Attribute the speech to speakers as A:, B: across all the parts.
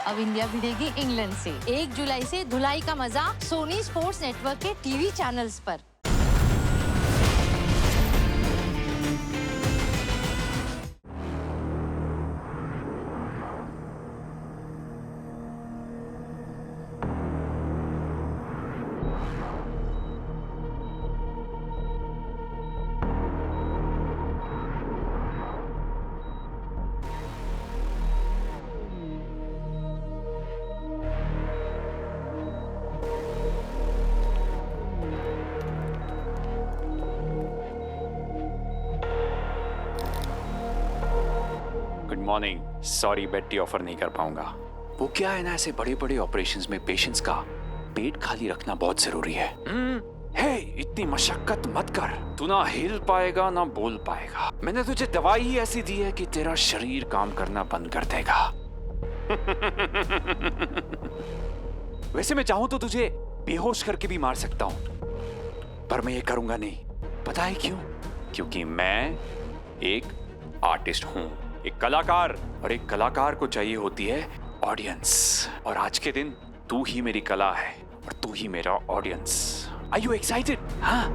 A: अब India भिड़ेगी England से। 1 जुलाई से धुलाई का मजा सोनी स्पोर्ट्स नेटवर्क के टीवी चैनल्स पर।
B: Good morning. सॉरी बेटी ऑफर नहीं कर पाऊंगा। वो क्या है ना, ऐसे बड़े बड़े ऑपरेशंस में पेशेंट्स का पेट खाली रखना बहुत जरूरी है। हे, इतनी मशक्कत मत कर। तू ना हिल पाएगा ना बोल पाएगा। मैंने तुझे दवाई ही ऐसी दी है कि तेरा शरीर काम करना बंद कर देगा। वैसे मैं चाहूं तो तुझे बेहोश करके भी मार सकता हूं, पर मैं ये करूंगा नहीं। पता है क्यों? क्योंकि मैं एक आर्टिस्ट हूं, एक कलाकार, और एक कलाकार को चाहिए होती है ऑडियंस। और आज के दिन तू ही मेरी कला है और तू ही मेरा ऑडियंस। Are you excited? हाँ,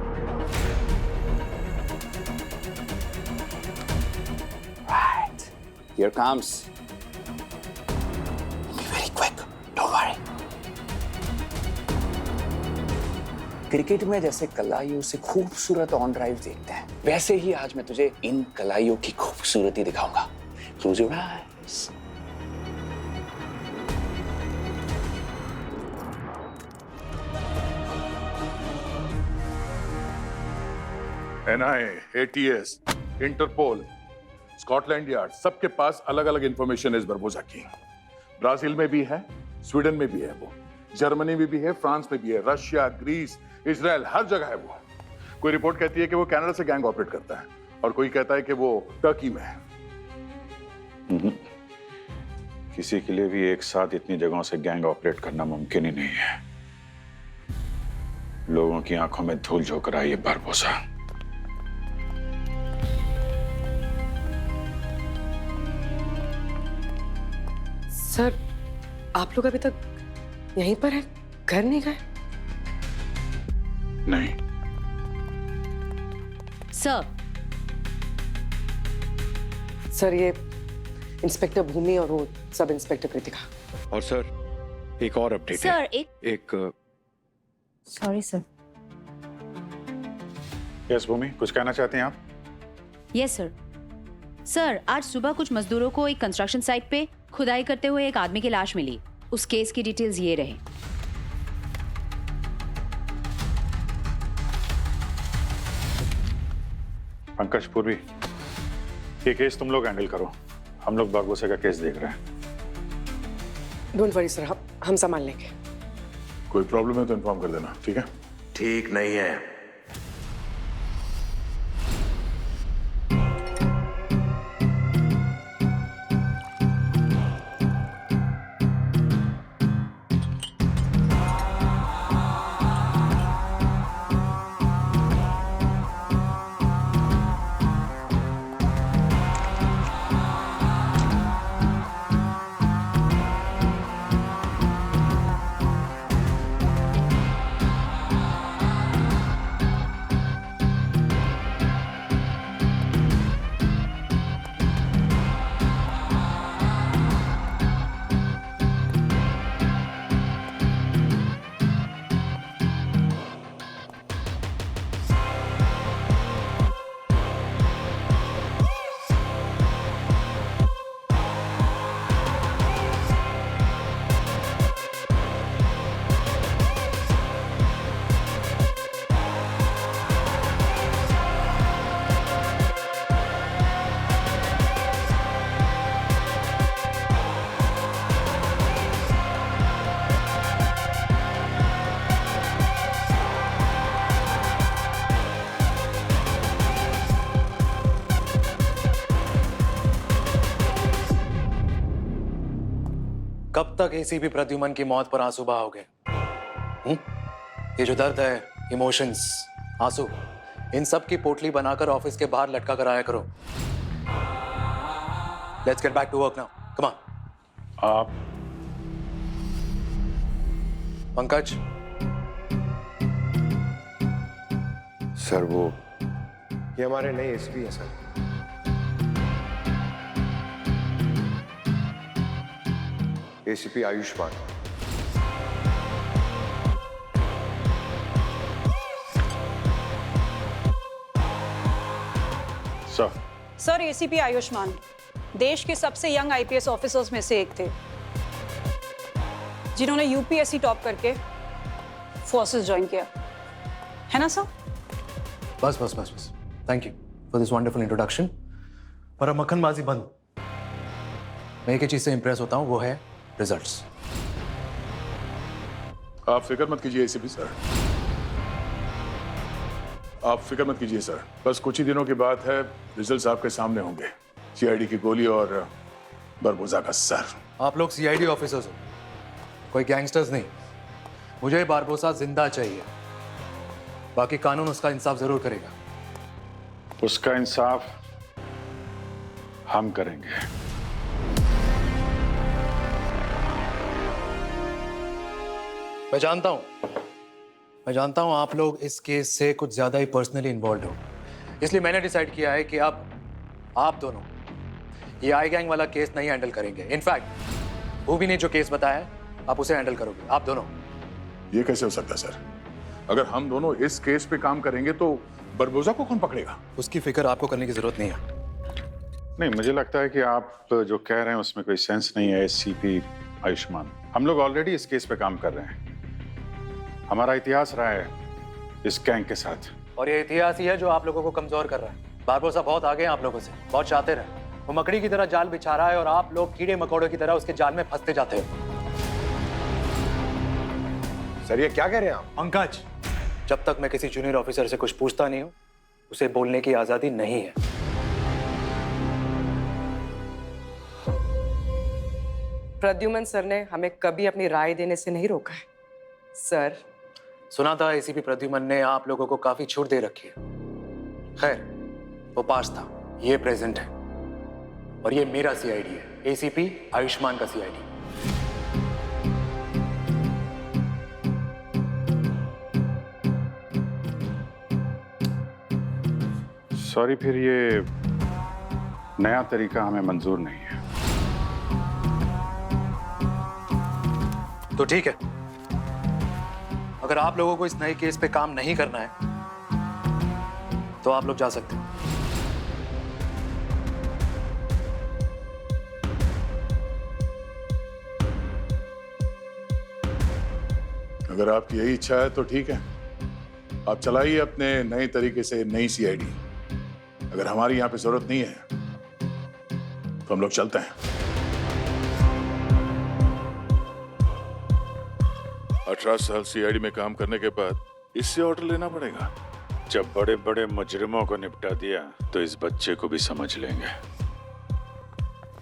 B: right, here comes. Be very quick, don't worry. Cricket में जैसे कलाइयों से खूबसूरत ऑन ड्राइव देखते हैं, वैसे ही आज मैं तुझे इन कलाइयों की खूबसूरती दिखाऊंगा। Close your eyes.
C: NIA, ATS, Interpol, Scotland Yard, सबके पास अलग अलग इंफॉर्मेशन है इस बरबोसा की। ब्राजील में भी है, स्वीडन में भी है वो, जर्मनी में भी है, फ्रांस में भी है, रशिया, ग्रीस, इजराइल, हर जगह है वो। कोई रिपोर्ट कहती है कि वो कनाडा से गैंग ऑपरेट करता है और कोई कहता है कि वो टर्की में है।
D: किसी के लिए भी एक साथ इतनी जगहों से गैंग ऑपरेट करना मुमकिन ही नहीं है। लोगों की आंखों में धूल झोंक रहा है ये बारबोसा।
E: सर, आप लोग अभी तक यहीं पर हैं? घर नहीं गए?
D: नहीं
E: सर, ये इंस्पेक्टर भूमि और वो सब इंस्पेक्टर कृतिका।
D: और सर एक और अपडेट है।
F: सर
D: एक
F: सॉरी सर।
D: यस भूमि, कुछ कहना चाहते हैं आप?
F: Yes sir. सर, आज सुबह कुछ मजदूरों को एक कंस्ट्रक्शन साइट पे खुदाई करते हुए एक आदमी की लाश मिली। उस केस की डिटेल्स ये रहे।
D: पंकज, पूर्वी, ये केस तुम लोग हैंडल करो। हम लोग बारबोसा का केस देख रहे हैं।
E: डोंट वरी सर, हम संभाल लेंगे।
C: कोई प्रॉब्लम है तो इन्फॉर्म कर देना, ठीक है?
G: ठीक नहीं है।
H: कब तक एसीपी प्रद्युमन की मौत पर आंसू बहाओगे? ये जो दर्द है, इमोशंस, आंसू, इन सब की पोटली बनाकर ऑफिस के बाहर लटका कर आया करो। Let's get back to work now, come on.
D: आप
H: पंकज,
G: सर वो ये हमारे नए एसपी हैं sir. ACP Ayushman.
D: Sir,
I: sir ACP Ayushman देश के सबसे यंग आईपीएस ऑफिसर्स में से एक थे जिन्होंने यूपीएससी टॉप करके फोर्सेस ज्वाइन किया है ना सर?
H: बस बस बस बस, thank you for this wonderful introduction. पर अब मक्खनबाजी बंद। मैं एक ही चीज से इंप्रेस होता हूँ, वो है रिजल्ट्स।
C: आप फिक्र मत कीजिए एसीपी सर, आप फिक्र मत कीजिए सर। बस कुछ ही दिनों की बात है, रिजल्ट्स आपके सामने होंगे। सीआईडी की गोली और बरबोजा का सर।
H: आप लोग सीआईडी ऑफिसर्स हो, कोई गैंगस्टर्स नहीं। मुझे बारबोसा जिंदा चाहिए, बाकी कानून उसका इंसाफ जरूर करेगा।
D: उसका इंसाफ हम करेंगे।
H: मैं जानता हूं आप लोग इस केस से कुछ ज्यादा ही पर्सनली इन्वॉल्व हो, इसलिए मैंने डिसाइड किया है कि अब आप दोनों ये आई गैंग वाला केस नहीं हैंडल करेंगे। इनफैक्ट भूवी ने जो केस बताया है, आप उसे हैंडल करोगे, आप दोनों।
C: ये कैसे हो सकता है सर? अगर हम दोनों इस केस पे काम करेंगे तो बरबोजा को कौन पकड़ेगा?
H: उसकी फिक्र आपको करने की जरूरत नहीं है।
D: नहीं, मुझे लगता है कि आप जो कह रहे हैं उसमें कोई सेंस नहीं है। एसीपी आयुष्मान, हम लोग ऑलरेडी इस केस पे काम कर रहे हैं। हमारा इतिहास रहा है इस गैंग के साथ,
H: और ये इतिहास ही है जो आप लोगों को कमजोर कर रहा है। बारबोसा बहुत आगे हैं आप लोगों से, बहुत चाहते रहे। वो मकड़ी की तरह जाल बिछा रहा है और आप लोग कीड़े मकोड़ों की तरह उसके जाल में फंसते जाते हो।
G: सर ये क्या कह रहे हैं आप?
H: पंकज, जब तक मैं किसी जूनियर ऑफिसर से कुछ पूछता नहीं हूं, उसे बोलने की आजादी नहीं है।
E: प्रद्युमन सर ने हमें कभी अपनी राय देने से नहीं रोका है। सर,
H: सुना था एसीपी प्रद्युमन ने आप लोगों को काफी छूट दे रखी है। खैर, वो पास था, ये प्रेजेंट है, और ये मेरा सीआईडी है, एसीपी आयुष्मान का सीआईडी।
D: सॉरी, फिर ये नया तरीका हमें मंजूर नहीं है।
H: तो ठीक है, अगर आप लोगों को इस नए केस पे काम नहीं करना है तो आप लोग जा सकते हैं।
C: अगर आपकी यही इच्छा है तो ठीक है, आप चलाइए अपने नए तरीके से नई सीआईडी। अगर हमारी यहां पे जरूरत नहीं है तो हम लोग चलते हैं। 18 साल सीआईडी में काम करने के बाद इससे ऑर्डर लेना पड़ेगा।
D: जब बड़े बड़े मुजरिमों को निपटा दिया तो इस बच्चे को भी समझ लेंगे।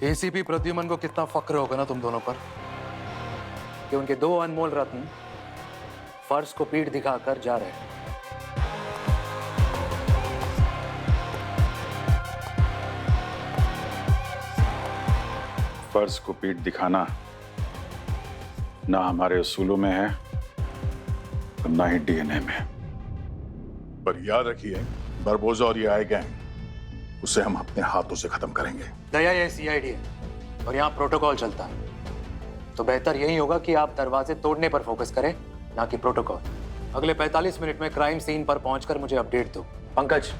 H: एसीपी प्रद्युमन को कितना फक्र होगा ना तुम दोनों पर कि उनके 2 अनमोल रत्न फर्श को पीठ दिखाकर जा रहे हैं।
D: फर्ज को पीठ दिखाना ना हमारे उसूलों में है और ना ही डीएनए में।
C: पर याद रखिए, बरबोजा और ये आई गैंग, उसे हम अपने हाथों से खत्म करेंगे।
H: दया, ये सीआईडी है और यहाँ प्रोटोकॉल चलता है, तो बेहतर यही होगा कि आप दरवाजे तोड़ने पर फोकस करें, ना कि प्रोटोकॉल। अगले 45 मिनट में क्राइम सीन पर पहुंचकर मुझे अपडेट दो। पंकज,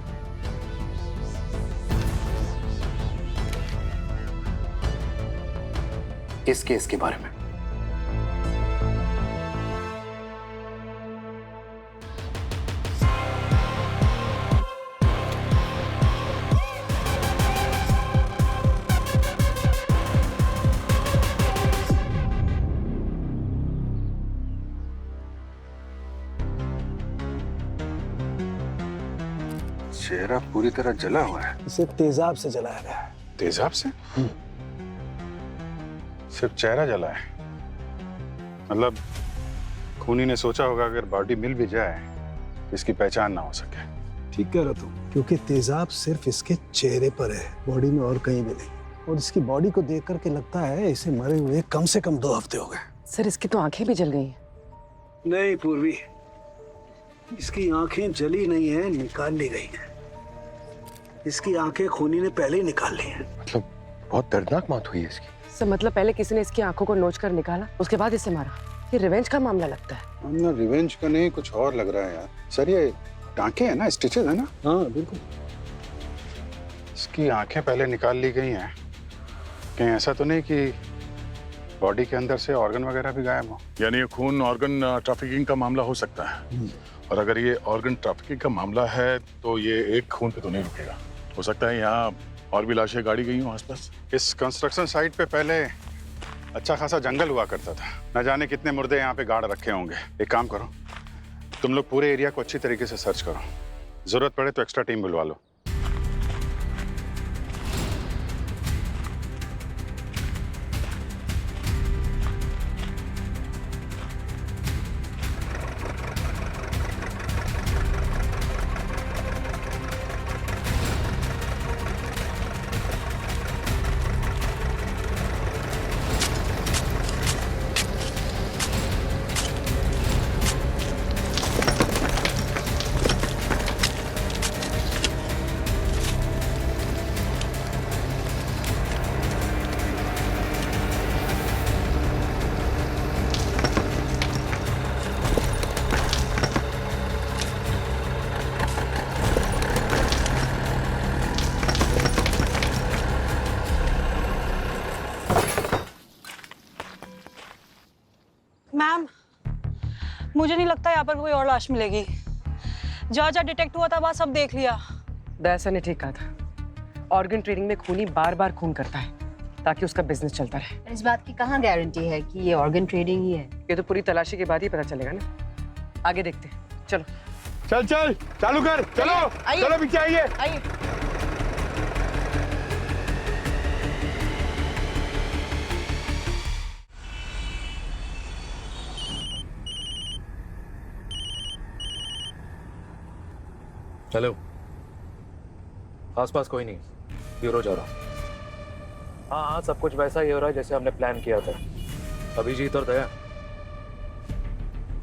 H: इस केस के बारे में।
D: चेहरा पूरी तरह जला हुआ है।
J: इसे तेजाब से जलाया गया है।
D: तेजाब से? सिर्फ चेहरा जला है? मतलब खूनी ने सोचा होगा अगर बॉडी मिल भी जाए इसकी पहचान ना हो सके।
J: ठीक कह रहा तुम, क्योंकि तेजाब सिर्फ इसके चेहरे पर है, बॉडी में और कहीं भी नहीं। और इसकी बॉडी को देख करके लगता है इसे मरे हुए कम से कम 2 हफ्ते हो गए।
E: सर इसकी तो आंखें भी जल गई हैं।
J: नहीं पूर्वी, इसकी आंखें जली नहीं है, निकाल ली गई हैं। इसकी आंखें खूनी ने पहले ही निकाल ली हैं।
G: मतलब बहुत दर्दनाक मौत हुई है इसकी।
E: सर मतलब पहले किसी ने इसकी आंखों को नोच कर निकाला, उसके बाद इसे मारा। ये रिवेंज का मामला लगता है।
D: मामला रिवेंज का नहीं, कुछ और लग रहा है यार। सर ये टांके हैं ना, स्टिचेस है ना?
J: हाँ बिल्कुल।
D: इसकी आंखें पहले निकाल ली गई हैं। कहीं ऐसा तो नहीं कि बॉडी के अंदर से ऑर्गन वगैरह भी गायब हो?
C: यानी ये खून ऑर्गन ट्रैफिकिंग का मामला हो सकता है। और अगर ये ऑर्गन ट्रैफिकिंग का मामला है तो ये एक खून पे तो नहीं रुकेगा। हो सकता है यहाँ और भी लाशें गाड़ी गई हों आसपास।
D: इस कंस्ट्रक्शन साइट पे पहले अच्छा खासा जंगल हुआ करता था। न जाने कितने मुर्दे यहाँ पे गाड़ रखे होंगे। एक काम करो, तुम लोग पूरे एरिया को अच्छी तरीके से सर्च करो। जरूरत पड़े तो एक्स्ट्रा टीम बुलवा लो।
I: मैम, मुझे नहीं लगता यहाँ पर कोई और लाश मिलेगी। जहाँ जहाँ डिटेक्ट हुआ था वहाँ सब देख लिया।
E: दयासा ने ठीक कहा था, ऑर्गन ट्रेडिंग में खूनी बार बार खून करता है ताकि उसका बिजनेस चलता रहे।
F: इस बात की कहाँ गारंटी है कि ये ऑर्गन ट्रेडिंग ही है?
E: ये तो पूरी तलाशी के बाद ही पता चलेगा ना। आगे देखते हैं, चलो।
G: चल चल चालू कर, चलो चलो पीछे आइए।
E: आइए।
H: हेलो, आसपास कोई नहीं, ब्यूरो जा रहा हूँ। हाँ, सब कुछ वैसा ही हो रहा है जैसे हमने प्लान किया था। अभिजीत और दया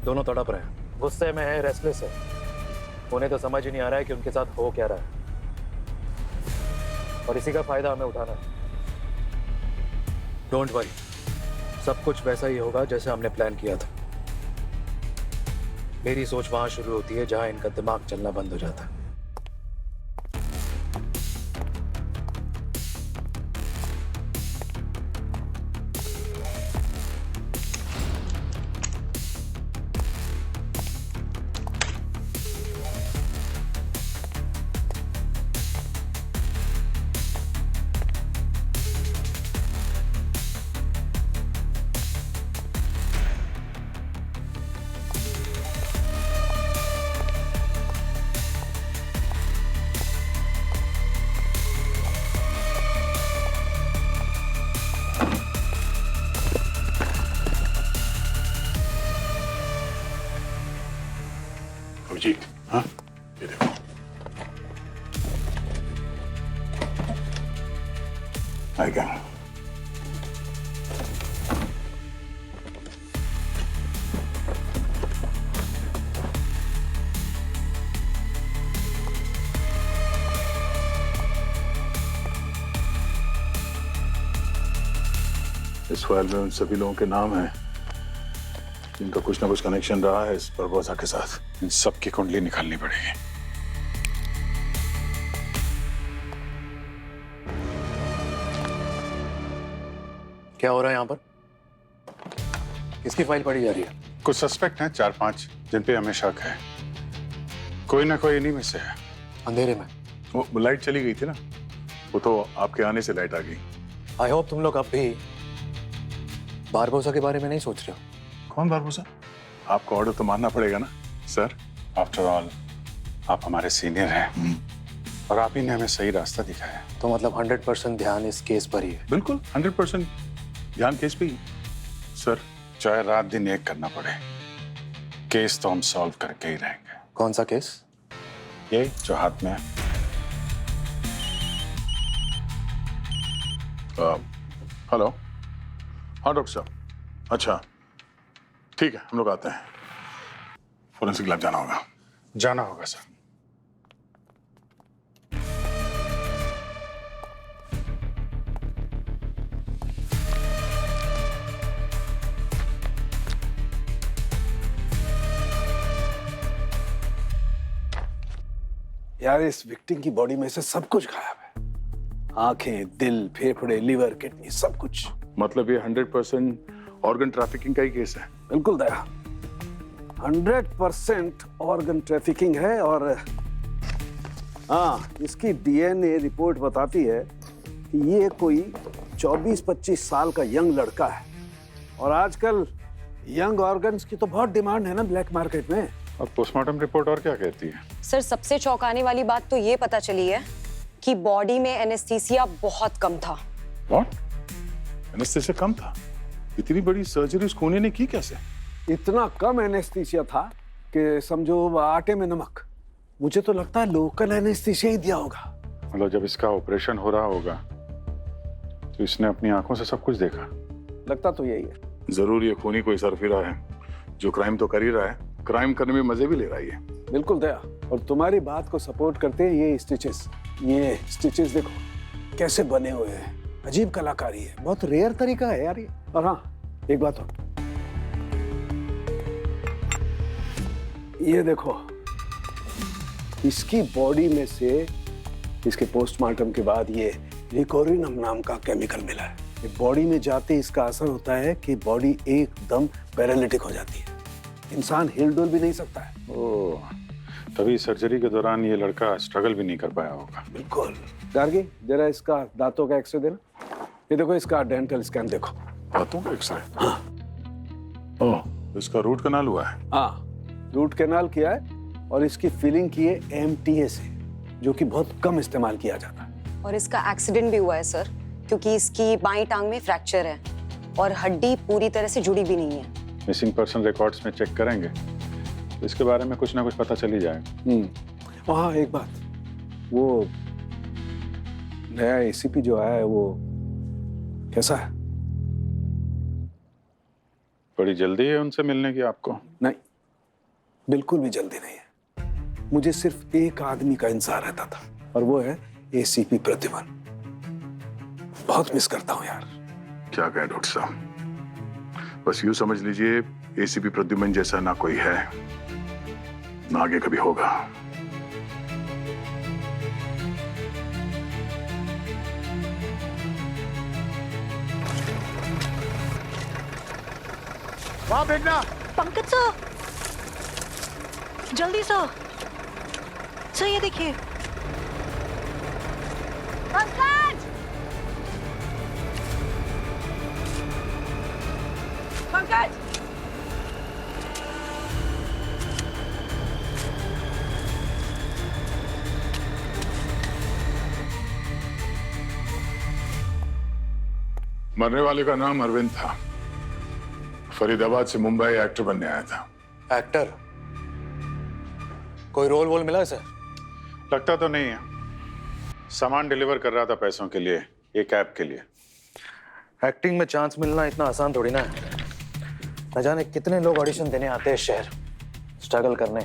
H: दोनों तड़प रहे हैं, गुस्से में है, रेस्टलेस है। उन्हें तो समझ ही नहीं आ रहा है कि उनके साथ हो क्या रहा है, और इसी का फायदा हमें उठाना है। डोंट वरी, सब कुछ वैसा ही होगा जैसे हमने प्लान किया था। मेरी सोच वहां शुरू होती है जहां इनका दिमाग चलना बंद हो जाता है।
C: अभिजीत, हाँ ये देखो। आएगा। इस फाइल में उन सभी लोगों के नाम हैं जिनका कुछ ना कुछ कनेक्शन रहा है इस बरबोसा के साथ।
D: इन सब की कुंडली निकालनी पड़ेगी।
H: क्या हो रहा है यहाँ पर? किसकी फाइल पढ़ी जा रही है?
D: कुछ सस्पेक्ट हैं, 4-5, जिन पे हमें शक है। कोई ना कोई इन्हीं में से है।
H: अंधेरे में?
C: वो लाइट चली गई थी ना, वो तो आपके आने से लाइट आ गई।
H: आई होप तुम लोग अब भी बारबोसा के बारे में नहीं सोच रहे हो।
C: कौन बारबोसा? आपका ऑर्डर तो मानना पड़ेगा ना सर।
D: आफ्टर ऑल आप हमारे सीनियर हैं और आप ही ने हमें सही रास्ता दिखाया।
H: तो मतलब 100% ध्यान इस केस पर ही है?
C: बिल्कुल 100% ध्यान केस पे ही सर।
D: चाहे रात दिन एक करना पड़े, केस तो हम सॉल्व करके ही रहेंगे।
H: कौन सा केस?
D: ये जो हाथ में है।
C: हेलो, हाँ डॉक्टर साहब। अच्छा ठीक है, हम लोग आते हैं। फोरेंसिक लैब जाना होगा।
D: जाना होगा सर।
J: यार इस विक्टिम की बॉडी में से सब कुछ गायब है, आंखें, दिल, फेफड़े, लिवर, किडनी, सब कुछ।
C: मतलब ये 100% ऑर्गन ट्रैफिकिंग का ही केस है।
J: बिल्कुल दया, 100% ऑर्गन ट्रैफिकिंग है। और हाँ, इसकी डीएनए रिपोर्ट बताती है कि ये कोई 24-25 साल का यंग लड़का है। और आजकल यंग ऑर्गन्स की तो बहुत डिमांड है ना ब्लैक मार्केट में।
D: और पोस्टमार्टम रिपोर्ट और क्या कहती है?
K: सर सबसे चौंकाने वाली बात तो ये पता चली है कि बॉडी में एनेस्थीसिया बहुत कम था।
C: व्हाट? एनेस्थीसिया कम था? इतनी बड़ी सर्जरी उस खूनी ने की कैसे?
J: इतना कम एनेस्थीसिया था कि समझो आटे में नमक। मुझे तो लगता है लोकल एनेस्थीसिया ही दिया होगा।
D: मतलब जब इसका ऑपरेशन हो रहा होगा तो इसने अपनी आंखों से सब कुछ देखा।
J: लगता तो यही है।
C: जरूर ये खूनी कोई सरफिरा है जो क्राइम तो कर ही रहा है, क्राइम करने में मजे भी ले रहा है।
J: बिल्कुल दया, और तुम्हारी बात को सपोर्ट करते हैं ये स्टिचेस देखो कैसे बने हुए हैं। अजीब कलाकारी है, बहुत रेयर तरीका है यार ये। और हाँ, एक बात और, ये देखो इसकी बॉडी में से इसके पोस्टमार्टम के बाद ये रिकोरिनम नाम का केमिकल मिला है। ये बॉडी में जाते इसका असर होता है कि बॉडी एकदम पैरालिटिक हो जाती है, इंसान हिल डुल भी नहीं सकता है।
D: ओह, तभी सर्जरी के दौरान ये लड़का स्ट्रगल भी नहीं कर पाया होगा।
J: बिल्कुल। गार्गी, जरा इसका दांतों का एक्सरे देना। ये देखो इसका डेंटल स्कैन देखो।
C: दांतों का एक्सरे? हाँ। ओह, इसका रूट कैनाल हुआ है?
J: हाँ, रूट कैनाल किया है और इसकी फिलिंग की है एमटीए से, जो कि बहुत कम इस्तेमाल किया जाता है।
K: और इसका एक्सीडेंट भी हुआ है सर, क्योंकि इसकी बाईं टांग में फ्रैक्चर है और हड्डी पूरी तरह से जुड़ी भी नहीं है।
D: मिसिंग पर्सन रिकॉर्ड्स में चेक करेंगे तो इसके बारे में कुछ ना कुछ पता चल ही जाएगा।
J: हाँ, एक बात, वो नया एसीपी जो आया है वो कैसा है?
D: बड़ी जल्दी है उनसे मिलने की आपको?
J: नहीं, बिल्कुल भी जल्दी नहीं है। मुझे सिर्फ एक आदमी का इंतजार रहता था और वो है एसीपी प्रद्युमन। बहुत मिस करता हूँ यार।
C: क्या कहे डॉक्टर साहब, बस यूं समझ लीजिए एसीपी प्रद्युमन जैसा ना कोई है ना आगे कभी होगा।
J: वहां भेजना।
I: पंकज सर, जल्दी सर, ये देखिए।
K: पंकज! पंकज!
C: मरने वाले का नाम अरविंद था, फरीदाबाद से मुंबई एक्टर बनने आया था।
H: एक्टर? कोई रोल वोल मिला है सर?
D: लगता तो नहीं है। सामान डिलीवर कर रहा था पैसों के लिए, एक ऐप के लिए।
H: एक्टिंग में चांस मिलना इतना आसान थोड़ी ना है। न जाने कितने लोग ऑडिशन देने आते हैं शहर, स्ट्रगल करने,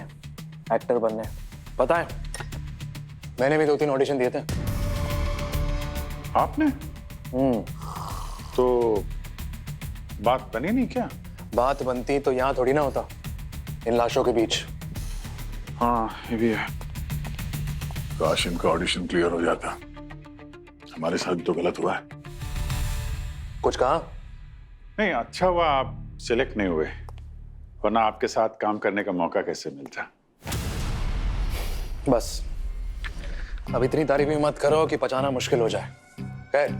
H: एक्टर बनने। पता है, मैंने भी 2-3 ऑडिशन दिए थे।
D: आपने? तो बात बनी नहीं क्या?
H: बात बनती तो यहाँ थोड़ी ना होता, इन लाशों के बीच।
D: हाँ, ये भी है।
C: काश इनका ऑडिशन क्लियर हो जाता। हमारे साथ भी तो गलत हुआ है।
H: कुछ कहा?
D: नहीं, अच्छा हुआ आप सिलेक्ट नहीं हुए, वरना आपके साथ काम करने का मौका कैसे मिलता।
H: बस अब इतनी तारीफ भी मत करो कि पचाना मुश्किल हो जाए। खैर,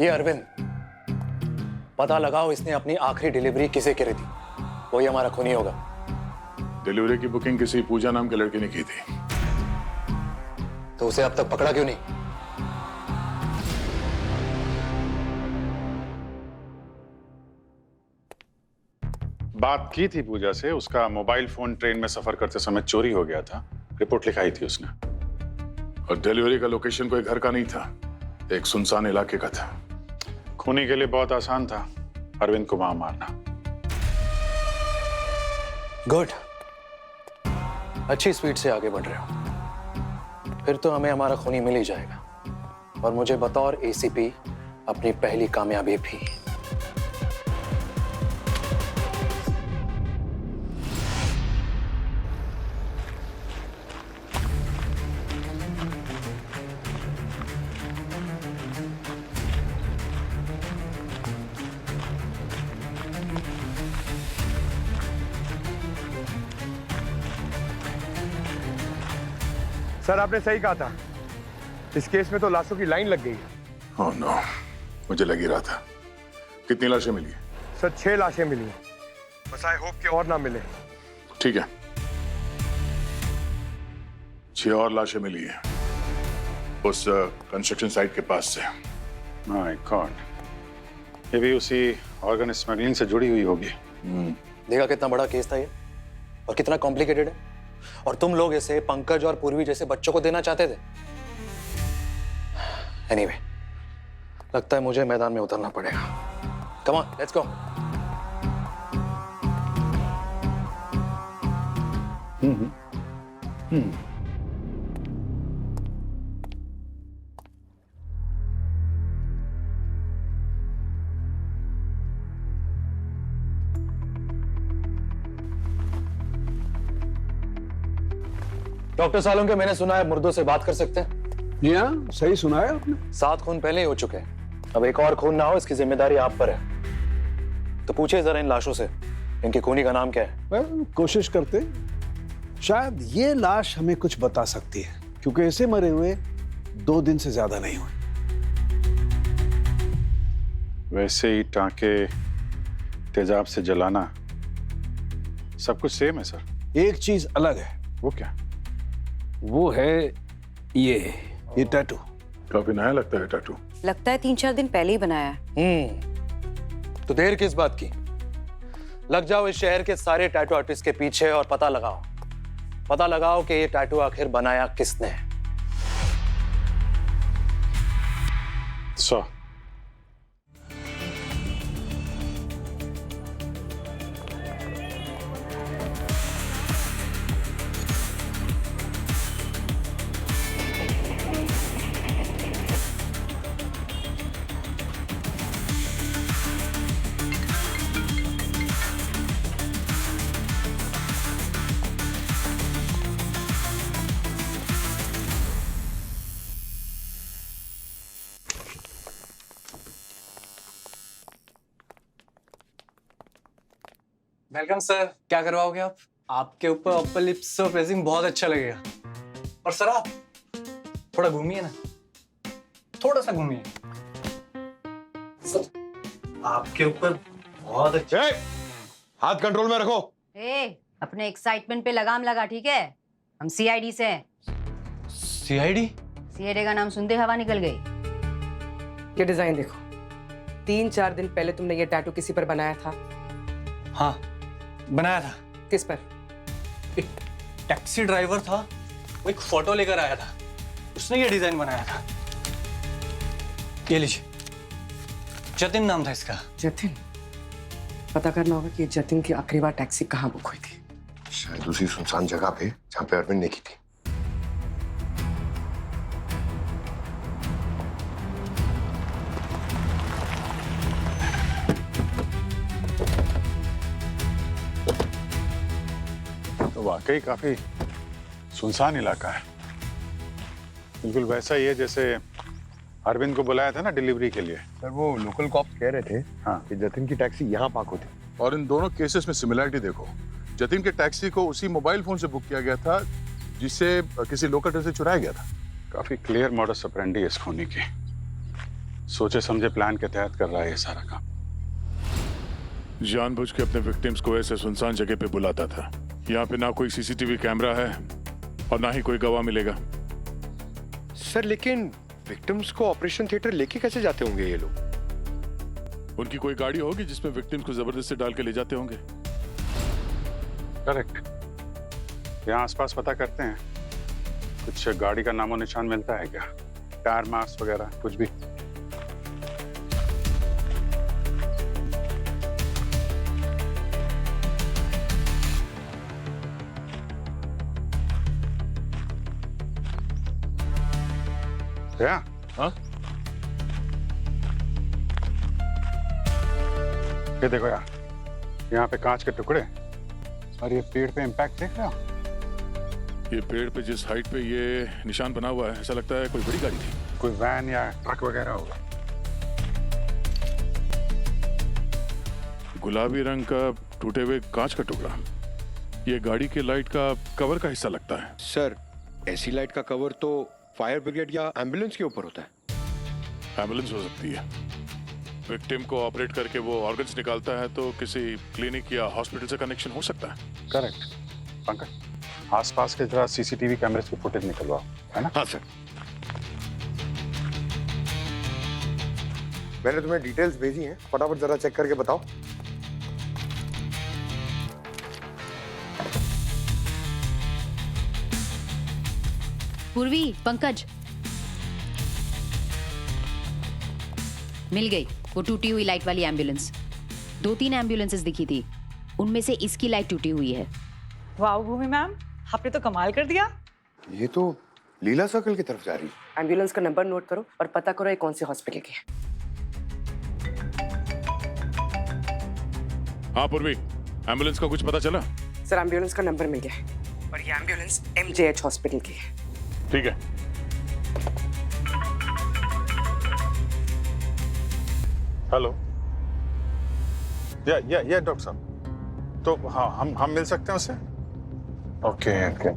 H: ये अरविंद, पता लगाओ इसने अपनी आखिरी डिलीवरी किसे करी थी, वही हमारा खूनी होगा।
C: डिलीवरी की बुकिंग किसी पूजा नाम के लड़के ने की थी।
H: तो उसे अब तक पकड़ा क्यों नहीं?
D: बात की थी पूजा से, उसका मोबाइल फोन ट्रेन में सफर करते समय चोरी हो गया था, रिपोर्ट लिखाई थी उसने।
C: और डिलीवरी का लोकेशन कोई घर का नहीं था, एक सुनसान इलाके का था।
D: खूनी के लिए बहुत आसान था अरविंद को वहां मारना।
H: गुड, अच्छी स्पीड से आगे बढ़ रहे हो। फिर तो हमें हमारा खूनी मिल ही जाएगा। और मुझे बतौर एसीपी अपनी पहली कामयाबी भी।
G: सर आपने सही कहा था, इस केस में तो लाशों की लाइन लग गई है।
C: ओह नो, मुझे लग ही रहा था। कितनी लाशें मिली?
G: सर 6 लाशें मिली हैं। बस आई होप कि और ना मिले।
C: ठीक है, 6 और लाशें मिली हैं उस कंस्ट्रक्शन साइट के पास से।
D: माय गॉड, ये भी उसी ऑर्गन स्मगलिंग से जुड़ी हुई होगी।
H: देखा कितना बड़ा केस था ये और कितना कॉम्प्लिकेटेड है। और तुम लोग इसे पंकज और पूर्वी जैसे बच्चों को देना चाहते थे। एनीवे, लगता है मुझे मैदान में उतरना पड़ेगा। Come on, let's go. Doctor Salunke, मैंने सुना है मुर्दों से बात कर सकते हैं।
J: जी हाँ, सही सुना है आपने।
H: 7 खून पहले ही हो चुके हैं। अब एक और खून ना हो, इसकी जिम्मेदारी आप पर है। तो पूछिए जरा इन लाशों से, इनके खूनी का नाम क्या है?
J: कोशिश करते, शायद ये लाश हमें कुछ बता सकती है, क्योंकि ऐसे मरे हुए 2 दिन से ज्यादा नहीं हुए।
D: वैसे ही टांके, तेजाब से जलाना, सब कुछ सेम है सर।
J: एक चीज अलग है।
D: वो क्या?
J: वो है ये टैटू।
C: काफी नया लगता है टैटू।
K: लगता है 3-4 दिन पहले ही बनाया है।
H: तो देर किस बात की? लग जाओ इस शहर के सारे टैटू आर्टिस्ट के पीछे और पता लगाओ कि ये टैटू आखिर बनाया किसने।
D: सो
L: वेलकम सर, क्या करवाओगे आप? आपके ऊपर अपर लिप्स सरप्राइजिंग बहुत अच्छा लगेगा। और सर आप थोड़ा घूमिए ना, थोड़ा सा घूमिए। सर आपके ऊपर बहुत अच्छा।
G: हाथ कंट्रोल में रखो।
F: अपने एक्साइटमेंट पे लगाम लगा, ठीक है? हम सीआईडी से हैं।
L: सीआईडी?
F: सीआईडी का नाम सुनते हवा निकल गई।
E: ये डिजाइन देखो, 3-4 दिन पहले तुमने ये टैटू किसी पर बनाया था।
L: हाँ, बनाया था।
E: किस पर?
L: एक टैक्सी ड्राइवर था, वो एक फोटो लेकर आया था, उसने ये डिजाइन बनाया था। ये लीजिए, जतिन नाम था इसका।
E: जतिन? पता करना होगा कि जतिन की आखिरी बार टैक्सी कहाँ बुक हुई थी।
G: शायद उसी सुनसान जगह पे जहाँ पे अरविंद ने की थी।
D: तो वाकई काफी सुनसान इलाका है। बिल्कुल वैसा ही है जैसे अरविंद को बुलाया था ना डिलीवरी के लिए।
G: सर वो लोकल कॉप्स कह रहे थे
D: हाँ
G: कि जतिन की टैक्सी यहाँ पार्क होती।
C: और इन दोनों केसेस में सिमिलरिटी देखो, जतिन के टैक्सी को उसी मोबाइल फोन से बुक किया गया था जिसे किसी लोकल से चुराया गया था।
D: काफी क्लियर मॉडस ऑपरेंडी है इस खूनी की। सोचे समझे प्लान के तहत कर रहा है ये सारा काम।
C: जानबूझ के अपने विक्टिम्स को ऐसे सुनसान जगह पे बुलाता था। यहाँ पे ना कोई सीसीटीवी कैमरा है और ना ही कोई गवाह मिलेगा।
G: सर लेकिन विक्टिम्स को ऑपरेशन थिएटर लेके कैसे जाते होंगे ये लोग?
C: उनकी कोई गाड़ी होगी जिसमें विक्टिम्स को जबरदस्ती डाल के ले जाते होंगे।
D: करेक्ट। यहाँ आसपास पता करते हैं, कुछ गाड़ी का नामो निशान मिलता है क्या? टायर मार्क्स वगैरह कुछ भी? गया?
G: हाँ?
D: ये देखो यार, यहाँ पे कांच के टुकड़े और ये पेड़ पे इम्पैक्ट देख रहे हो?
C: ये पेड़ पे जिस हाइट पे ये निशान बना हुआ है, ऐसा लगता है कोई बड़ी गाड़ी थी।
D: कोई वैन या ट्रक वगैरह होगा।
C: गुलाबी रंग का टूटे हुए कांच का टुकड़ा, ये गाड़ी के लाइट का कवर का हिस्सा लगता है।
G: सर, ऐसी लाइट का कवर तो फायर ब्रिगेड या एम्बुलेंस के ऊपर होता है।
C: एम्बुलेंस हो सकती है। विक्टिम को ऑपरेट करके वो ऑर्गन्स निकालता है, तो किसी क्लिनिक या हॉस्पिटल से कनेक्शन हो सकता है।
D: करेक्ट। पंकज, आसपास के जरा सीसीटीवी कैमरे की फुटेज निकलवाओ, है ना?
G: हाँ सर। मैंने तुम्हें डिटेल्स भेजी हैं, फटाफट जरा चेक करके बताओ।
F: पूर्वी, पंकज, मिल गई वो टूटी हुई लाइट वाली एम्बुलेंस। 2-3 एम्बुलेंसेस दिखी थी, उनमें से इसकी लाइट टूटी हुई है।
I: वाह भूमि मैम, आपने तो कमाल कर दिया।
G: ये तो लीला सर्कल की तरफ जा रही है।
E: एम्बुलेंस का नंबर नोट करो और पता करो ये कौन से हॉस्पिटल की है।
C: हाँ पूर्वी, एम्बुलेंस का कुछ पता चला?
E: सर, एम्बुलेंस का नंबर मिल गया है और ये एम्बुलेंस MJH हॉस्पिटल की है।
C: ठीक है।
D: हेलो। या डॉक्टर साहब, तो हाँ हम मिल सकते हैं उससे? ओके ओके,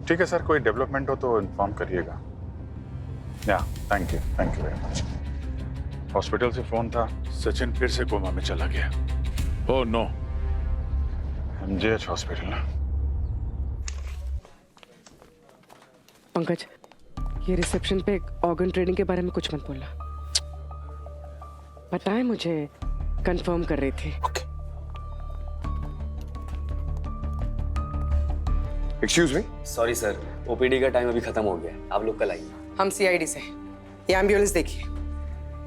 D: ठीक है सर, कोई डेवलपमेंट हो तो इन्फॉर्म करिएगा। या thank you very much. Hospital से फोन था,
C: सचिन फिर से कोमा में चला गया। Oh no.
D: MJH हॉस्पिटल ना?
E: पंकज, ये रिसेप्शन पे ऑर्गन ट्रेडिंग के बारे में कुछ मत बोलना। पता है, मुझे कंफर्म कर रही थी।
G: Excuse me.
M: Sorry sir, OPD का टाइम अभी खत्म हो गया, आप लोग कल आइए।
E: हम CID से। ये एम्बुलेंस देखिए,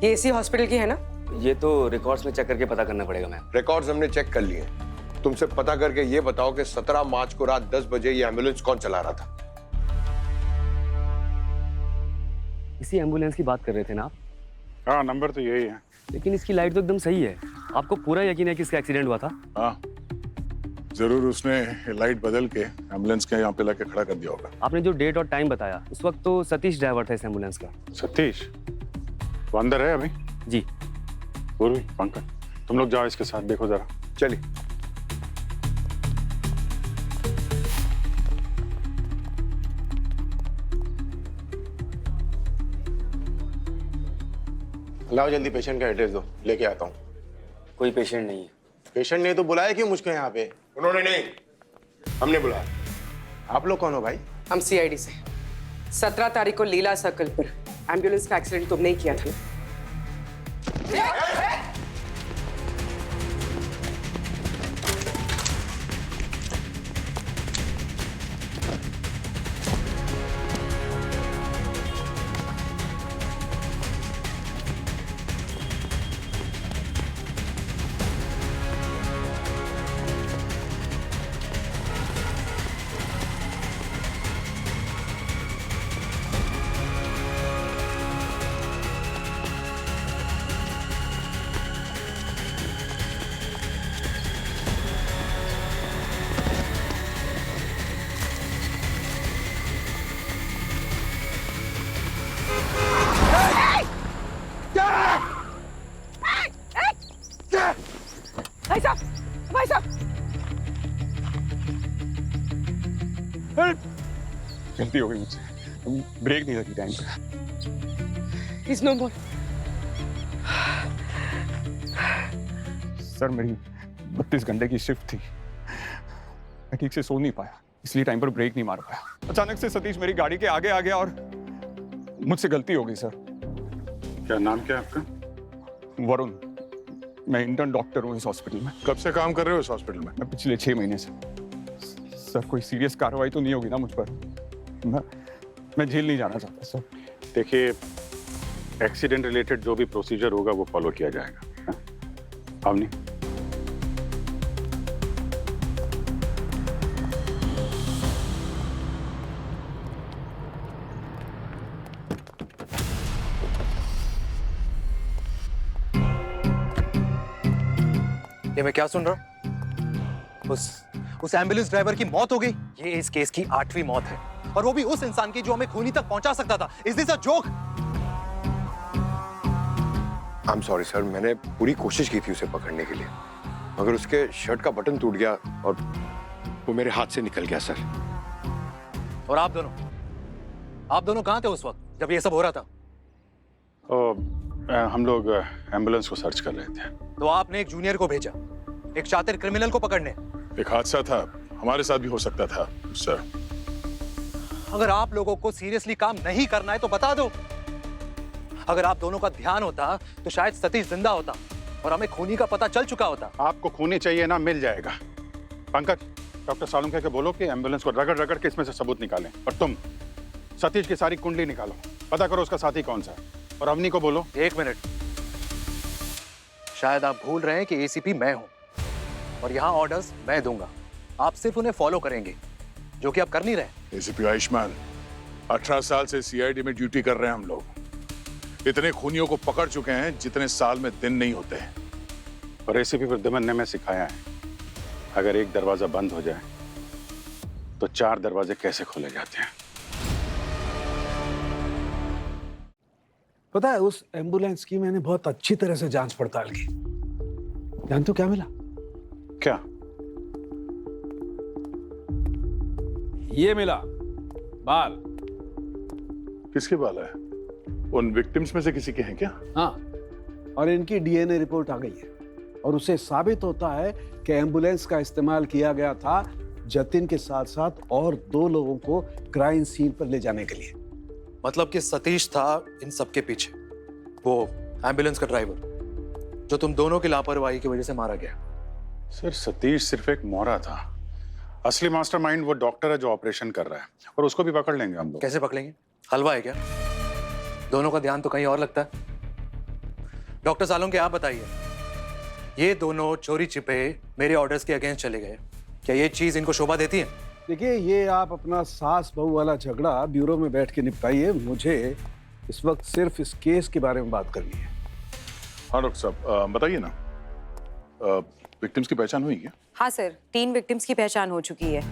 E: ये इसी हॉस्पिटल की है ना?
M: ये तो रिकॉर्ड्स में चेक करके पता करना पड़ेगा मैम।
G: रिकॉर्ड्स हमने चेक कर लिए। तुमसे पता करके ये बताओ कि 17 मार्च को रात 10 बजे ये एम्बुलेंस कौन चला रहा था?
M: इसी एम्बुलेंस की बात कर रहे थे ना आप?
D: हाँ, नंबर तो यही है।
M: लेकिन इसकी लाइट तो एकदम सही है। आपको पूरा यकीन है कि इसका एक्सीडेंट हुआ था?
C: हाँ, जरूर उसने लाइट बदल के एम्बुलेंस के यहाँ पे लाके खड़ा कर दिया होगा।
M: आपने जो डेट और टाइम बताया, उस वक्त तो सतीश ड्राइवर था इस एम्बुलेंस का।
D: सतीश वो अंदर है अभी?
M: जी।
D: पूर्वी, पंकज, तुम लोग जाओ इसके साथ, देखो जरा।
G: चलिए।
N: लाओ जल्दी पेशेंट का एड्रेस दो, लेके आता हूँ।
M: कोई पेशेंट नहीं है।
N: पेशेंट नहीं तो बुलाया क्यों मुझको यहाँ पे?
G: उन्होंने नहीं, हमने बुलाया।
N: आप लोग कौन हो भाई?
E: हम CID से। 17 तारीख को लीला सर्कल पर एम्बुलेंस का एक्सीडेंट तुमने ही किया था ना? भाई साहब,
N: गलती हो गई मुझसे, ब्रेक नहीं लगी टाइम पे।
E: Is no more.
N: सर, मेरी 32 घंटे की शिफ्ट थी, मैं ठीक से सो नहीं पाया, इसलिए टाइम पर ब्रेक नहीं मार पाया। अचानक से सतीश मेरी गाड़ी के आगे आ गया और मुझसे गलती हो गई सर।
D: क्या नाम क्या है आपका?
N: वरुण, मैं इंटर्न डॉक्टर हूँ इस हॉस्पिटल में।
C: कब से काम कर रहे हो इस हॉस्पिटल में?
N: मैं पिछले 6 महीने से। सर, कोई सीरियस कार्रवाई तो नहीं होगी ना मुझ पर? मैं जेल नहीं जाना चाहता सर।
D: देखिए, एक्सीडेंट रिलेटेड जो भी प्रोसीजर होगा वो फॉलो किया जाएगा। अवनी,
H: ये मैं क्या सुन रहा हूँ? उस एम्बुलेंस ड्राइवर की मौत हो गई। ये इस केस की 8वीं मौत है, और वो भी उस इंसान की जो हमें खूनी तक पहुंचा सकता था। Is this a joke?
G: I am sorry sir, मैंने पूरी कोशिश की थी उसे पकड़ने के लिए, मगर उसके शर्ट का बटन टूट गया और वो मेरे हाथ से निकल गया सर।
H: और आप दोनों कहाँ थे उस वक्त जब ये सब हो रहा था?
D: हम लोग एम्बुलेंस को सर्च कर रहे थे।
H: तो आपने एक जूनियर को भेजा, एक शातिर क्रिमिनल को पकड़ने।
C: एक हादसा था, हमारे साथ भी हो सकता था सर।
H: अगर आप लोगों को सीरियसली काम नहीं करना है तो बता दो। अगर आप दोनों का ध्यान होता तो शायद सतीश जिंदा होता और हमें खूनी का पता चल चुका होता।
D: आपको खूनी चाहिए ना, मिल जाएगा। पंकज, डॉक्टर सालुंखे को बोलो कि एम्बुलेंस को रगड़ रगड़ के इसमें से सबूत निकालें। और तुम सतीश की सारी कुंडली निकालो, पता करो उसका साथी कौन सा है। और अवनी को बोलो।
H: 1 मिनट, शायद आप भूल रहे हैं कि एसीपी मैं हूं और यहाँ ऑर्डर्स मैं दूंगा, आप सिर्फ उन्हें फॉलो करेंगे, जो कि आप कर नहीं रहे।
C: एसीपी आयुष्मान, 18 साल से सीआईडी में ड्यूटी कर रहे हैं हम लोग। इतने खूनियों को पकड़ चुके हैं जितने साल में दिन नहीं होते हैं।
D: और एसीपी प्रद्युमन ने मैं सिखाया है, अगर एक दरवाजा बंद हो जाए तो 4 दरवाजे कैसे खोले जाते हैं।
J: पता है, उस एम्बुलेंस की मैंने बहुत अच्छी तरह से जांच पड़ताल की। जानते हो क्या मिला?
D: क्या?
J: ये मिला बाल।
C: किसके बाल है? उन विक्टिम्स में से किसी के हैं क्या?
J: हाँ, और इनकी डीएनए रिपोर्ट आ गई है और उससे साबित होता है कि एम्बुलेंस का इस्तेमाल किया गया था जतिन के साथ साथ और 2 लोगों को क्राइम सीन पर ले जाने के लिए।
H: मतलब कि सतीश था इन सबके पीछे, वो एम्बुलेंस का ड्राइवर जो तुम दोनों की लापरवाही की वजह से मारा गया।
D: सर, सतीश सिर्फ एक मोहरा था। असली मास्टरमाइंड वो डॉक्टर है जो ऑपरेशन कर रहा है, और उसको भी पकड़ लेंगे हम लोग।
H: कैसे पकड़ेंगे? हलवा है क्या? दोनों का ध्यान तो कहीं और लगता है। डॉक्टर सालुंखे, आप बताइए, ये दोनों चोरी छिपे मेरे ऑर्डर्स के अगेंस्ट चले गए, क्या ये चीज इनको शोभा देती है?
J: देखिए, ये आप अपना सास बहू वाला झगड़ा ब्यूरो में बैठ के निपटाइए। मुझे इस वक्त सिर्फ इस केस के बारे में बात करनी है।
C: हाँ डॉक्टर साहब, बताइए ना, विक्टिम्स की पहचान हुई क्या?
K: हाँ सर, 3 विक्टिम्स की पहचान हो चुकी है,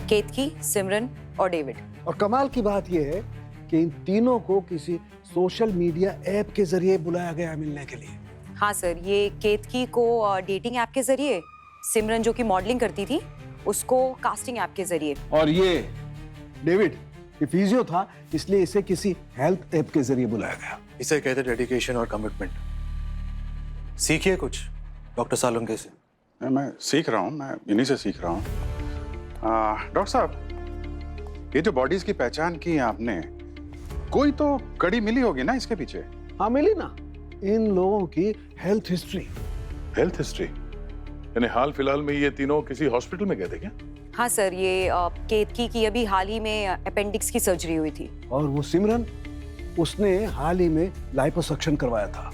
K: केतकी, सिमरन और डेविड।
J: और कमाल की बात यह है कि इन तीनों को किसी सोशल मीडिया ऐप के जरिए बुलाया गया मिलने के लिए।
K: हाँ सर, ये केतकी को डेटिंग ऐप के जरिए, सिमरन जो कि मॉडलिंग करती थी उसको कास्टिंग ऐप के जरिए, और
J: ये डेविड फिजियो था, इसलिए इसे किसी हेल्थ ऐप के जरिए बुलाया गया।
H: इसे कहते डेडिकेशन और कमिटमेंट। सीखिए कुछ डॉक्टर सालुंखे से।
D: मैं सीख रहा हूँ, मैं इन्हीं से सीख रहा हूँ। डॉक्टर साहब, ये जो बॉडीज की पहचान की है आपने, कोई तो कड़ी मिली होगी ना इसके पीछे?
J: हाँ, मिली ना, इन लोगों की हेल्थ हिस्ट्री।
C: Health history? यानी हाल फिलहाल में ये तीनों किसी हॉस्पिटल में गए थे क्या?
K: हाँ सर, ये केतकी की अभी हाल ही में अपेंडिक्स की सर्जरी हुई थी।
J: और वो सिमरन, उसने हाल ही में लाइपोसक्शन करवाया था,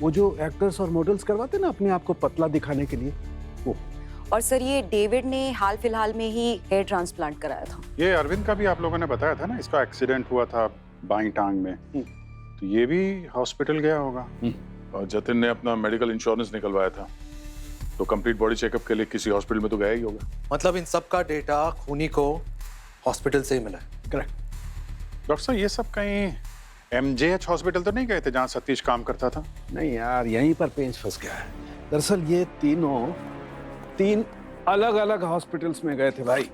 J: वो जो एक्टर्स और मॉडल्स करवाते ना अपने आप को पतला दिखाने के लिए, वो।
K: और सर, ये डेविड ने हाल फिलहाल में ही हेयर ट्रांसप्लांट कराया था।
D: ये अरविंद का भी आप लोगों ने बताया था ना, इसका एक्सीडेंट हुआ था बाईं टांग में, तो ये भी हॉस्पिटल गया होगा।
C: और जतिन ने अपना मेडिकल इंश्योरेंस निकलवाया था, तो कंप्लीट बॉडी चेकअप के लिए किसी हॉस्पिटल में तो गया ही होगा।
H: मतलब इन सब का डेटा खूनी को हॉस्पिटल से ही मिला है?
J: करेक्ट।
D: डॉक्टर साहब, ये सब कहीं MJH हॉस्पिटल तो नहीं गए थे जहां सतीश काम करता था?
J: नहीं यार, यहीं पर पेंच फंस गया है। दरअसल ये तीनों 3 अलग अलग हॉस्पिटल्स में गए थे भाई।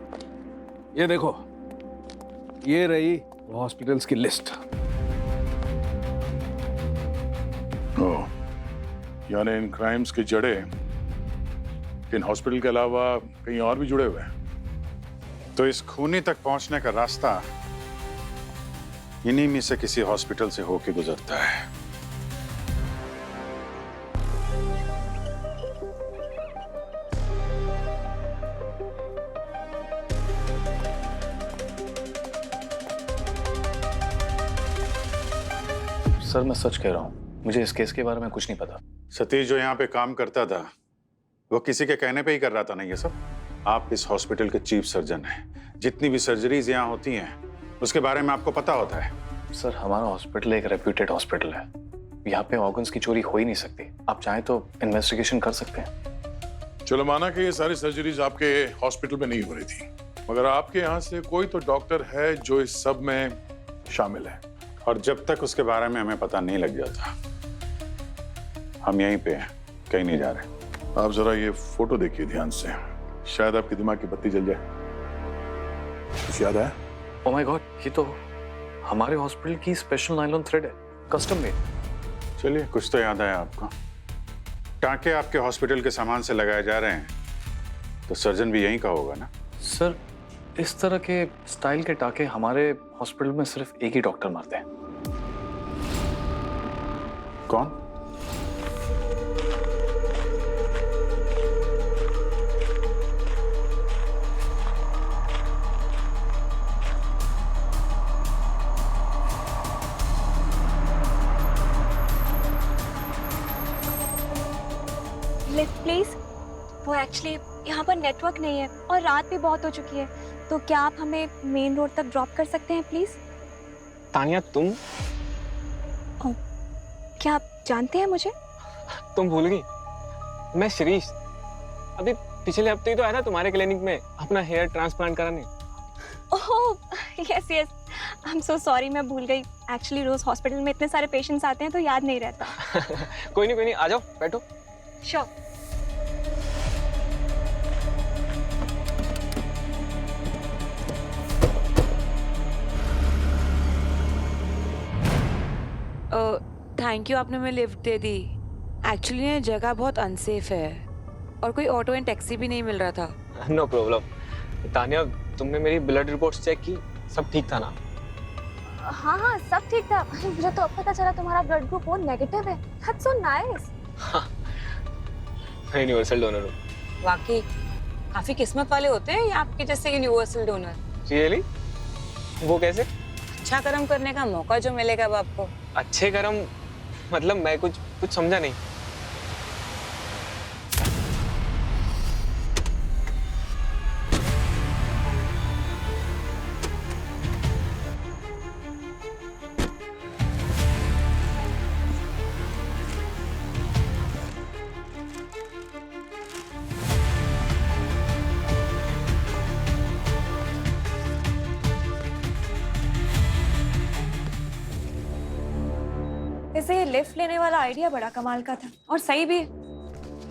J: ये देखो, ये रही वो हॉस्पिटल्स की लिस्ट।
C: ओह, यानी इन क्राइम्स की जड़ें इन हॉस्पिटल के अलावा कहीं और भी जुड़े हुए हैं।
D: तो इस खूनी तक पहुंचने का रास्ता इन्हीं में से किसी हॉस्पिटल से होके गुजरता है।
M: सर, मैं सच कह रहा हूँ, मुझे इस केस के बारे में कुछ नहीं पता।
D: सतीश जो यहाँ पे काम करता था, वो किसी के कहने पे ही कर रहा था ना ये सब? आप इस हॉस्पिटल के चीफ सर्जन हैं, जितनी भी सर्जरीज यहाँ होती हैं उसके बारे में आपको पता होता है।
M: सर, हमारा हॉस्पिटल एक रेप्यूटेड हॉस्पिटल है, यहाँ पे ऑर्गन्स की चोरी हो ही नहीं सकती। आप चाहें तो इन्वेस्टिगेशन कर सकते हैं।
C: चलो माना कि ये सारी सर्जरीज आपके हॉस्पिटल में नहीं हो रही थी, मगर आपके यहाँ से कोई तो डॉक्टर है जो इस सब में शामिल है।
D: और जब तक उसके बारे में हमें पता नहीं लग जाता, हम यहीं पे हैं, कहीं नहीं जा रहे।
C: आप जरा ये फोटो देखिए ध्यान से, शायद आपके दिमाग की बत्ती जल जाए। कुछ याद आया?
H: ओह माय गॉड, ये तो हमारे हॉस्पिटल की स्पेशल नायलॉन थ्रेड है, कस्टम मेड।
D: चलिए, कुछ तो याद आया आपको। टांके आपके हॉस्पिटल के सामान से लगाए जा रहे हैं, तो सर्जन भी यहीं का होगा ना?
H: सर, इस तरह के स्टाइल के टाके हमारे हॉस्पिटल में सिर्फ एक ही डॉक्टर मारते हैं।
D: कौन?
O: Lift please. वो एक्चुअली यहाँ पर नेटवर्क नहीं है और रात भी बहुत हो चुकी है, तो क्या आप हमें मेन रोड तक ड्रॉप कर सकते हैं प्लीज?
P: तानिया, तुम?
O: क्या आप जानते हैं मुझे?
P: तुम भूल गई? मैं शिरीष, अभी पिछले हफ्ते ही तो आया था तुम्हारे क्लिनिक में अपना हेयर ट्रांसप्लांट कराने।
O: Oh yes yes, I am so sorry, मैं भूल गई। एक्चुअली रोज हॉस्पिटल में इतने सारे पेशेंट्स आते हैं तो याद नहीं रहता।
P: कोई नहीं, आ जाओ, बैठो।
O: श्योर।
K: थैंक यू, आपने हमें लिफ्ट दे दी। एक्चुअली ये जगह बहुत अनसेफ है और कोई ऑटो एंड टैक्सी भी नहीं मिल रहा था।
P: No problem. तानिया, तुमने मेरी ब्लड रिपोर्ट्स चेक की, सब ठीक था ना?
O: हाँ हाँ, सब ठीक था। मुझे तो अब पता चला तुम्हारा ब्लड ग्रुप ओ नेगेटिव है। That's so nice.
P: Universal donor हूँ।
K: वाकई काफी किस्मत वाले होते हैं ये आपके जैसे यूनिवर्सल डोनर।
P: रियली? वो कैसे?
K: अच्छा कर्म करने का मौका जो मिलेगा अब आपको।
P: अच्छे कर्म मतलब? मैं कुछ समझा नहीं।
O: वैसे ये लिफ्ट लेने वाला आइडिया बड़ा कमाल का था और सही भी है।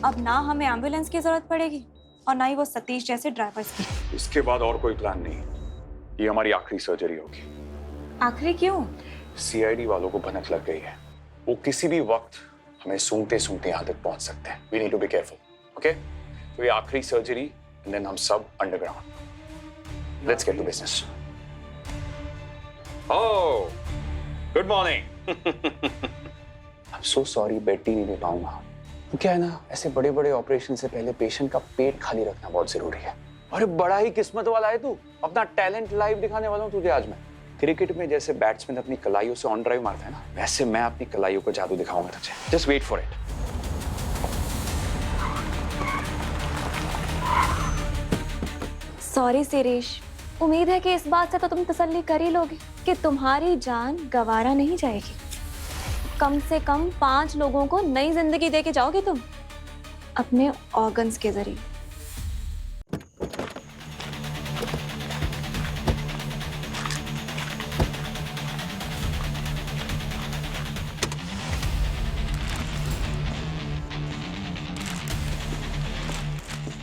O: अब ना हमें एम्बुलेंस की जरूरत पड़ेगी और ना ही वो सतीश जैसे ड्राइवर्स की।
D: इसके बाद और कोई प्लान नहीं, ये हमारी आखिरी सर्जरी होगी।
O: आखिरी क्यों?
B: सीआईडी वालों को भनक लग गई है, वो किसी भी वक्त हमें सूंघते सूंघते यहाँ तक पहुंच सकते हैं। We need to be careful, okay? तो ये आखिरी सर्जरी एंड देन हम सब underground. Let's get to business. Oh, good morning. I am so sorry, bed tea नहीं दे पाऊंगा। क्या है ना, ऐसे बड़े बड़े ऑपरेशन से पहले पेशेंट का पेट खाली रखना बहुत जरूरी है। अरे बड़ा ही किस्मत वाला है तू, अपना टैलेंट लाइव दिखाने वाला हूँ तुझे आज मैं। क्रिकेट में जैसे बैट्समैन अपनी कलाइयों से ऑन ड्राइव मारता है ना, वैसे मैं अपनी कलाइयों को जादू दिखाऊंगा तुझे। Just wait for it.
O: Sorry Shirish, उम्मीद है कि इस बात से तो तुम तसल्ली कर ही लोगे कि तुम्हारी जान गवारा नहीं जाएगी। कम से कम 5 लोगों को नई जिंदगी दे के जाओगे तुम अपने ऑर्गन्स के जरिए।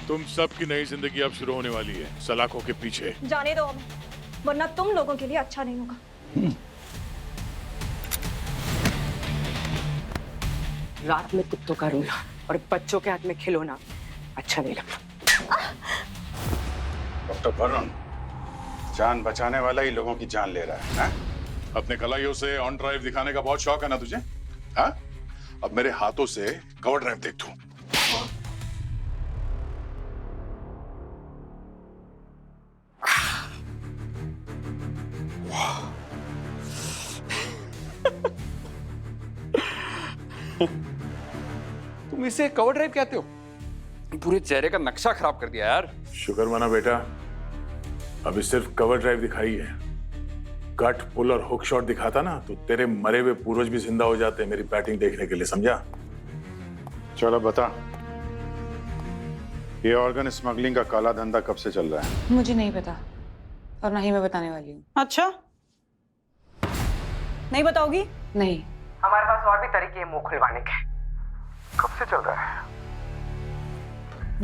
C: तुम सबकी नई जिंदगी अब शुरू होने वाली है सलाखों के पीछे।
O: जाने दो हमें, वरना तुम लोगों के लिए अच्छा नहीं होगा।
E: रात में कुत्तों का रोना और बच्चों के हाथ में खिलौना अच्छा नहीं लगता।
D: डॉक्टर वरुण, जान बचाने वाला ही लोगों की जान ले रहा है ना?
C: अपने कलाइयों से ऑन ड्राइव दिखाने का बहुत शौक है ना तुझे? हाँ? अब मेरे हाथों से कवर ड्राइव देख तू।
B: तुम इसे कवर ड्राइव कहते हो? पूरे चेहरे का नक्शा खराब कर दिया यार।
C: शुक्र माना बेटा, अभी सिर्फ कवर ड्राइव दिखाई है। कट, पुल और हुक शॉट दिखाता ना तो तेरे मरे हुए पूर्वज भी जिंदा हो जाते मेरी बैटिंग देखने के लिए, समझा?
D: चलो बता, ये ऑर्गन स्मगलिंग का काला धंधा कब से चल रहा है?
K: मुझे नहीं पता और ना ही मैं बताने वाली हूँ।
I: अच्छा, नहीं बताओगी?
K: नहीं।
E: हमारे पास और भी तरीके हैं मुंह खुलवाने के।
D: कब से चल रहा है?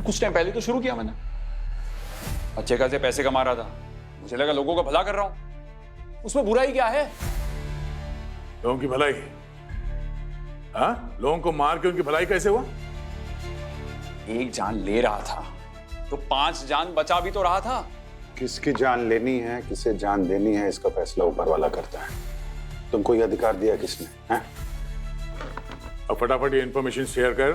B: कुछ टाइम पहले तो शुरू किया मैंने। अच्छे खासे पैसे कमा रहा था, मुझे लगा लोगों का भला कर रहा हूं। उसमें बुराई क्या है?
C: लोगों की भलाई? हाँ, लोगों को मार के उनकी भलाई कैसे हुआ?
B: एक जान ले रहा था तो 5 जान बचा भी तो रहा था।
D: किसकी जान लेनी है, किसे जान देनी है, इसका फैसला ऊपर वाला करता है। तुमको ये अधिकार दिया किसने? हैं?
C: अब फटाफट ये इंफॉर्मेशन शेयर कर।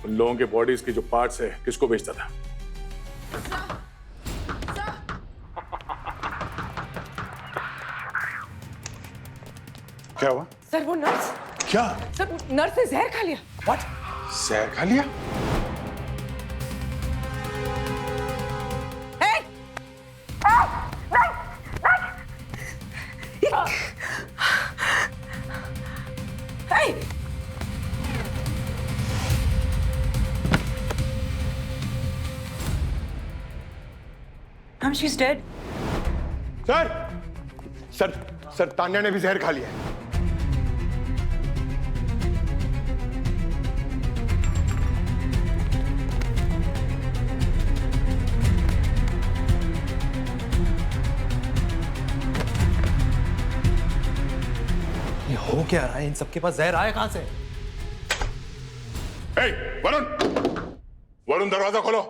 C: उन लोगों के बॉडीज के जो पार्ट्स है किसको बेचता था?
D: क्या हुआ?
E: सर वो नर्स।
C: क्या?
E: सर नर्स ने जहर खा लिया।
C: What?
D: जहर खा लिया?
E: She's dead.
G: सर तान्या ने भी जहर खा लिया है।
H: ये हो क्या रहा है? इन सबके पास जहर आया कहां से?
C: वरुण, वरुण दरवाजा खोलो।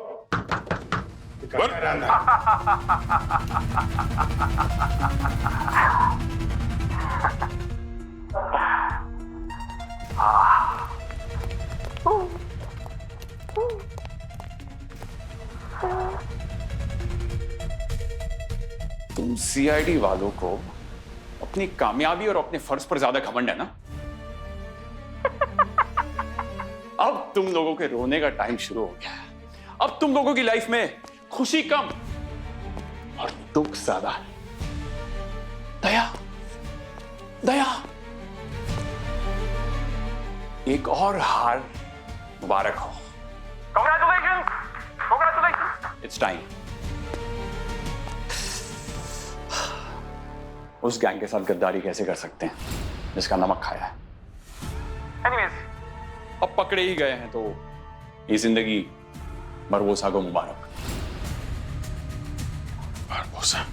B: तुम सीआईडी वालों को अपनी कामयाबी और अपने फर्ज पर ज्यादा घमंड है ना? अब तुम लोगों के रोने का टाइम शुरू हो गया है। अब तुम लोगों की लाइफ में खुशी कम और दुख ज्यादा है। दया, दया। एक और हार मुबारक हो।
P: Congratulations! Congratulations!
B: It's time. उस गैंग के साथ गद्दारी कैसे कर सकते हैं जिसका नमक खाया है?
P: Anyways,
B: अब पकड़े ही गए हैं तो ये जिंदगी बरबोसा को मुबारक।
C: Barbossa?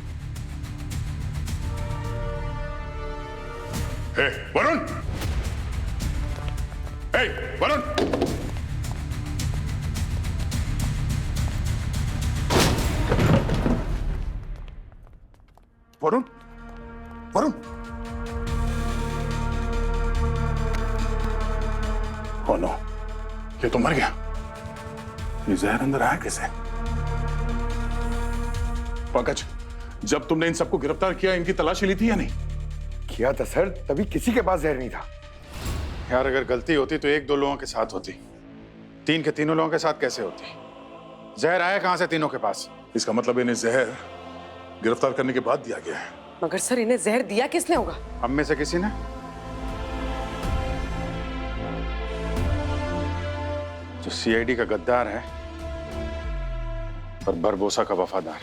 C: Varun! Varun! Varun? Varun? Oh no, ये तो मर गया। ये जहर अंदर आया कैसे? पंकज, जब तुमने इन सबको गिरफ्तार किया, इनकी तलाशी ली थी या नहीं?
G: किया था सर, तभी किसी के पास जहर नहीं था।
D: यार अगर गलती होती तो 1-2 लोगों के साथ होती, 3 के तीनों लोगों के साथ कैसे होती? जहर आया कहां से तीनों के पास?
C: इसका मतलब इन्हें जहर गिरफ्तार करने के बाद दिया गया है।
E: मगर सर इन्हें जहर दिया किसने होगा?
D: हम में से किसी ने? जो सीआईडी का गद्दार है और बरबोसा का वफादार।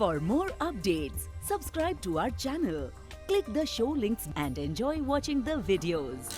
Q: For more updates, subscribe to our channel, click the show links and enjoy watching the videos.